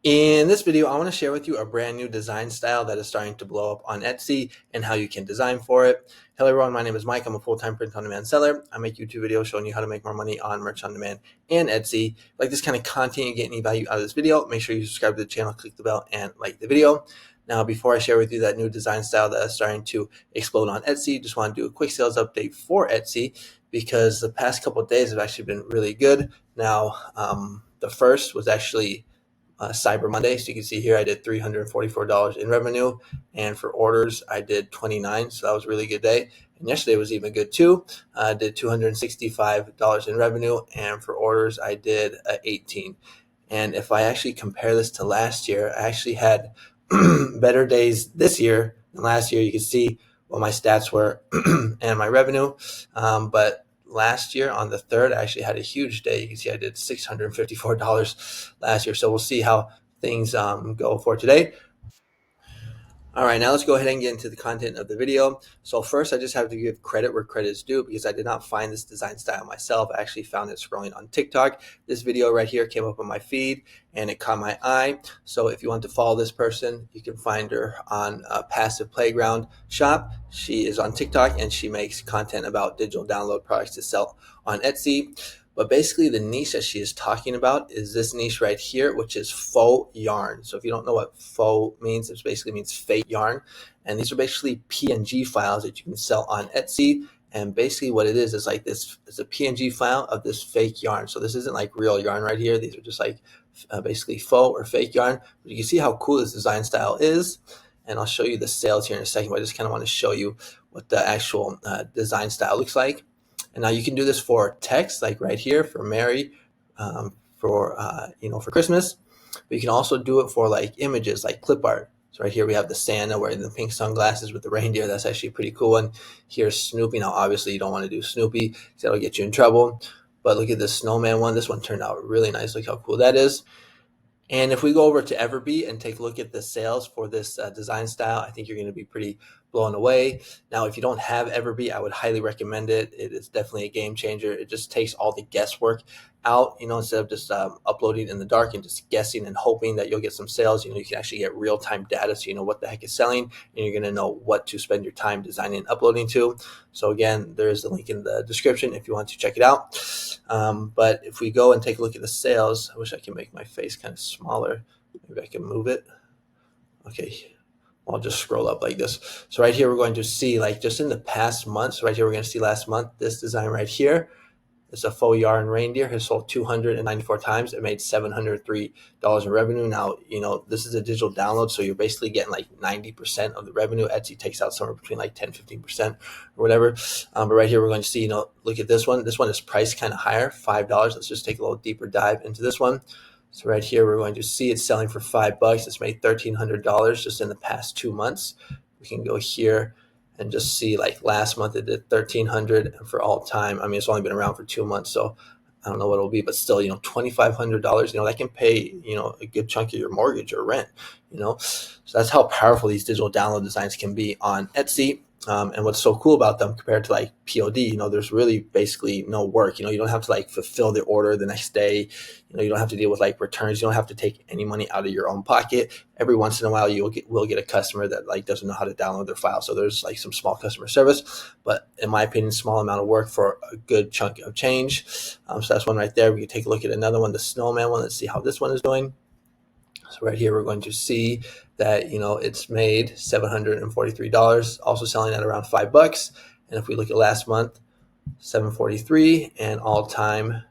In this video, I want to share with you a brand new design style that is starting to blow up on Etsy and how you can design for it. Hello everyone, my name is Mike. I'm a full-time print-on-demand seller. I make YouTube videos showing you how to make more money on merch on demand and Etsy. If you like this kind of content and get any value out of this video, make sure you subscribe to the channel, click the bell, and like the video. Now, before I share with you that new design style that is starting to explode on Etsy, just want to do a quick sales update for Etsy because the past couple of days have actually been really good. Now, the first was actually Cyber Monday. So you can see here I did $344 in revenue, and for orders I did 29. So that was a really good day. And yesterday was even good too. I did $265 in revenue, and for orders I did 18. And if I actually compare this to last year, I actually had better days this year than last year. You can see what my stats were and my revenue. But last year on the 3rd, I actually had a huge day. You can see I did $654 last year. So we'll see how things go for today. All right, now let's go ahead and get into the content of the video. So first, I just have to give credit where credit is due because I did not find this design style myself. I actually found it scrolling on TikTok. This video right here came up on my feed and it caught my eye. So if you want to follow this person, you can find her on Passive Playground Shop. She is on TikTok and she makes content about digital download products to sell on Etsy. But basically the niche that she is talking about is this niche right here, which is faux yarn. So if you don't know what faux means, it basically means fake yarn. And these are basically PNG files that you can sell on Etsy. And basically what it is like this, it's a PNG file of this fake yarn. So this isn't like real yarn right here. These are just like basically faux or fake yarn. But you can see how cool this design style is. And I'll show you the sales here in a second, but I just kind of want to show you what the actual design style looks like. And now you can do this for text, like right here for Mary, for Christmas. But you can also do it for like images, like clip art. So right here we have the Santa wearing the pink sunglasses with the reindeer. That's actually a pretty cool one. Here's Snoopy. Now obviously you don't want to do Snoopy because that'll get you in trouble. But look at this snowman one. This one turned out really nice. Look how cool that is. And if we go over to Everbee and take a look at the sales for this design style, I think you're going to be pretty blown away. Now, if you don't have Everbee, I would highly recommend it. It is definitely a game changer. It just takes all the guesswork out, instead of just uploading in the dark and just guessing and hoping that you'll get some sales. You can actually get real-time data so you know what the heck is selling, and you're going to know what to spend your time designing and uploading to. So again, there is a link in the description if you want to check it out. But if we go and take a look at the sales, I wish I could make my face kind of smaller. Maybe I can move it. Okay. I'll just scroll up like this. So right here, we're going to see like just in the past month. So right here, we're going to see last month, this design right here. It's a faux yarn reindeer. Has sold 294 times. It made $703 in revenue. Now, this is a digital download, so you're basically getting like 90% of the revenue. Etsy takes out somewhere between like 10-15% or whatever. But right here, we're going to see, look at this one. This one is priced kind of higher, $5. Let's just take a little deeper dive into this one. So right here, we're going to see it's selling for $5. It's made $1,300 just in the past 2 months. We can go here and just see like last month it did 1,300 for all time. I mean, it's only been around for 2 months, so I don't know what it'll be, but still, $2,500, that can pay, a good chunk of your mortgage or rent, So that's how powerful these digital download designs can be on Etsy. And what's so cool about them compared to like POD, there's really basically no work. You don't have to like fulfill the order the next day. You don't have to deal with like returns. You don't have to take any money out of your own pocket. Every once in a while, will get a customer that like doesn't know how to download their file. So there's like some small customer service, but in my opinion, small amount of work for a good chunk of change. So that's one right there. We can take a look at another one, the snowman one. Let's see how this one is doing. So right here, we're going to see that, it's made $743, also selling at around $5. And if we look at last month, $743, and all time,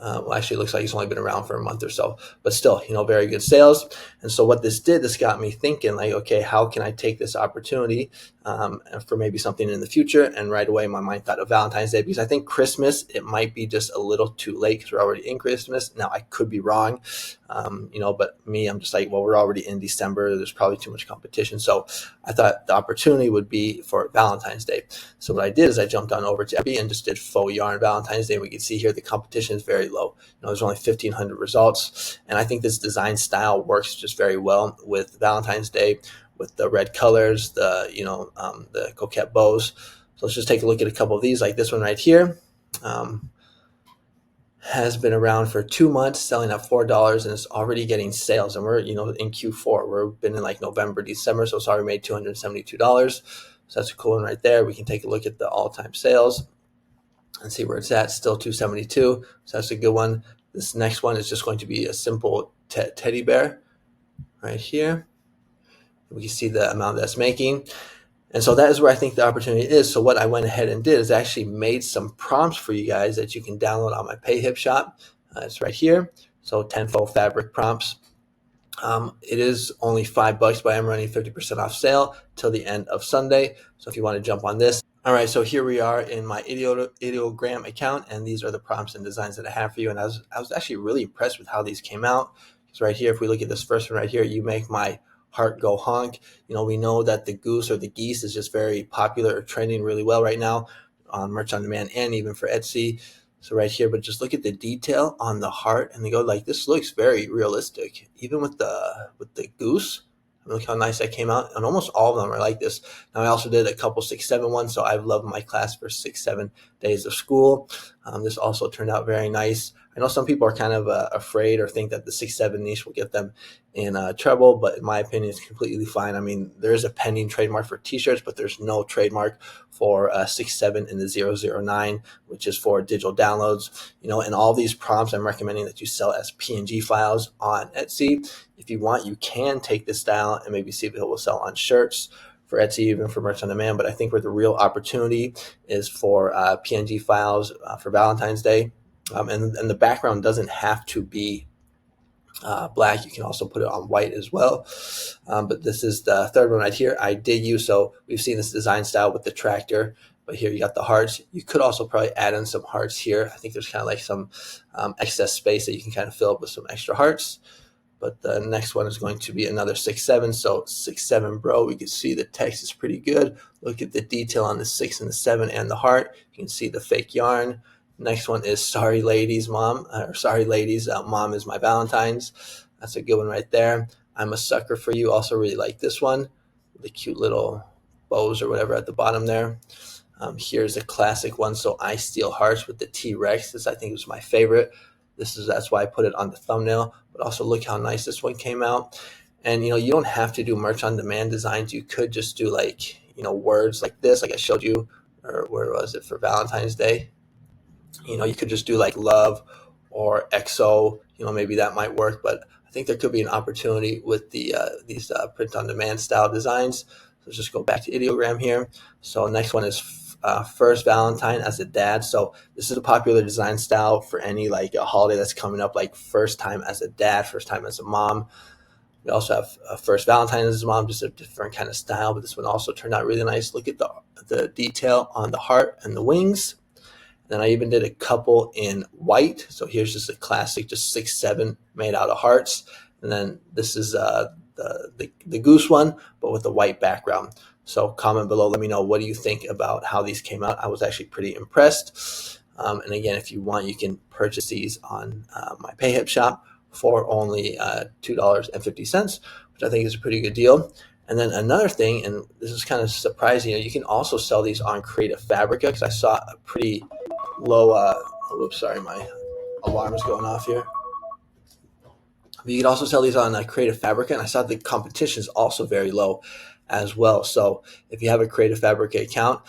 actually, it looks like it's only been around for a month or so, but still, very good sales. And so what this got me thinking like, okay, how can I take this opportunity for maybe something in the future? And right away, my mind thought of Valentine's Day, because I think Christmas, it might be just a little too late because we're already in Christmas. Now, I could be wrong, but me, I'm just like, well, we're already in December. There's probably too much competition. So I thought the opportunity would be for Valentine's Day. So what I did is I jumped on over to Etsy and just did faux yarn Valentine's Day. We can see here the competition is very low. There's only 1,500 results. And I think this design style works just very well with Valentine's Day, with the red colors, the coquette bows. So let's just take a look at a couple of these, like this one right here. has been around for 2 months, selling at $4, and it's already getting sales. And we're, in Q4. We've been in like November, December, so it's already made $272. So that's a cool one right there. We can take a look at the all-time sales and see where it's at. Still 272. So that's a good one. This next one is just going to be a simple teddy bear right here. We can see the amount that's making. And so that is where I think the opportunity is. So what I went ahead and did is actually made some prompts for you guys that you can download on my PayHip shop. It's right here. So 10 faux fabric prompts. It is only $5, but I'm running 50% off sale till the end of Sunday. So if you want to jump on this. All right, so here we are in my ideogram account, and these are the prompts and designs that I have for you. And I was actually really impressed with how these came out. Because right here, if we look at this first one right here, you make my heart go honk. We know that the goose or the geese is just very popular or trending really well right now on Merch on Demand and even for Etsy. So right here, but just look at the detail on the heart, and they go like, this looks very realistic, even with the goose. Look how nice that came out, and almost all of them are like this. Now I also did a couple 6-7 ones, so I've loved my class for 6-7 days of school. This also turned out very nice. I know some people are kind of afraid or think that the 6-7 niche will get them in trouble, but in my opinion, it's completely fine. I mean, there is a pending trademark for t-shirts, but there's no trademark for 6-7 in the 009, which is for digital downloads. And all these prompts, I'm recommending that you sell as PNG files on Etsy. If you want, you can take this style and maybe see if it will sell on shirts for Etsy, even for Merch on Demand. But I think where the real opportunity is for PNG files for Valentine's Day. And the background doesn't have to be black. You can also put it on white as well. But this is the third one right here. I did use, so we've seen this design style with the tractor, but here you got the hearts. You could also probably add in some hearts here. I think there's kind of like some excess space that you can kind of fill up with some extra hearts. But the next one is going to be another 6-7. So 6-7, bro. We can see the text is pretty good. Look at the detail on the 6 and the 7 and the heart. You can see the fake yarn. Next one is sorry ladies, mom. Sorry ladies, mom is my Valentine's. That's a good one right there. I'm a sucker for you. Also really like this one. The cute little bows or whatever at the bottom there. Here's a classic one. So I steal hearts with the T-Rex. This I think was my favorite. That's why I put it on the thumbnail. But also look how nice this one came out. And you don't have to do Merch on Demand designs. You could just do like words like this, like I showed you, or where was it for Valentine's Day? You could just do like love or XO. Maybe that might work. But I think there could be an opportunity with these print on demand style designs. So let's just go back to ideogram here. So next one is first Valentine as a dad. So this is a popular design style for any like a holiday that's coming up, like first time as a dad, first time as a mom. We also have first Valentine as a mom, just a different kind of style, but this one also turned out really nice. Look at the detail on the heart and the wings. Then I even did a couple in white. So here's just a classic, just 6-7 made out of hearts. And then this is the goose one, but with a white background. So comment below, let me know, what do you think about how these came out? I was actually pretty impressed. And again, if you want, you can purchase these on my PayHip shop for only $2.50, which I think is a pretty good deal. And then another thing, and this is kind of surprising, you can also sell these on Creative Fabrica, because I saw a pretty low, oops, sorry, my alarm is going off here. But you can also sell these on Creative Fabrica, and I saw the competition is also very low as well. So if you have a Creative Fabrica account,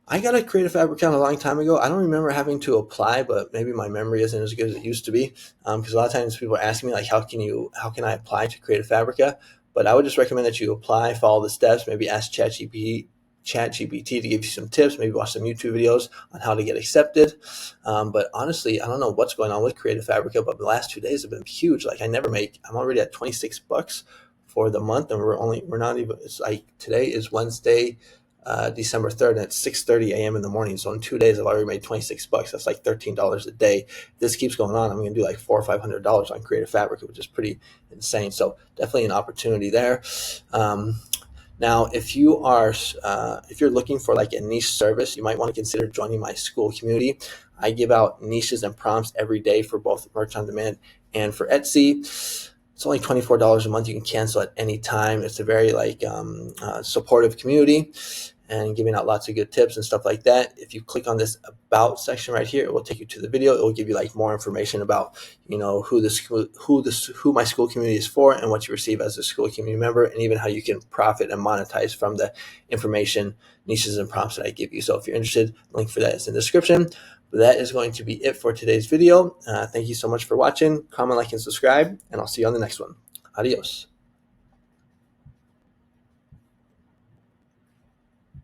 I got a Creative Fabrica account a long time ago. I don't remember having to apply, but maybe my memory isn't as good as it used to be. Because a lot of times people are asking me like, how can I apply to Creative Fabrica? But I would just recommend that you apply, follow the steps, maybe ask ChatGPT to give you some tips, maybe watch some YouTube videos on how to get accepted. But honestly, I don't know what's going on with Creative Fabrica, but the last 2 days have been huge. Like I'm already at $26 for the month, and we're not even, it's like today is Wednesday, December 3rd, and it's 6:30 a.m. in the morning. So in 2 days, I've already made $26. That's like $13 a day. If this keeps going on, I'm going to do like $400 or $500 on Creative Fabrica, which is pretty insane. So definitely an opportunity there. Now, if you're looking for like a niche service, you might want to consider joining my school community. I give out niches and prompts every day for both Merch on Demand and for Etsy. It's only $24 a month. You can cancel at any time. It's a very supportive community. and giving out lots of good tips and stuff like that. If you click on this about section right here, it will take you to the video. It will give you like more information about, who the school, who my school community is for, and what you receive as a school community member, and even how you can profit and monetize from the information, niches, and prompts that I give you. So if you're interested, the link for that is in the description. But that is going to be it for today's video. Thank you so much for watching. Comment, like, and subscribe, and I'll see you on the next one. Adios.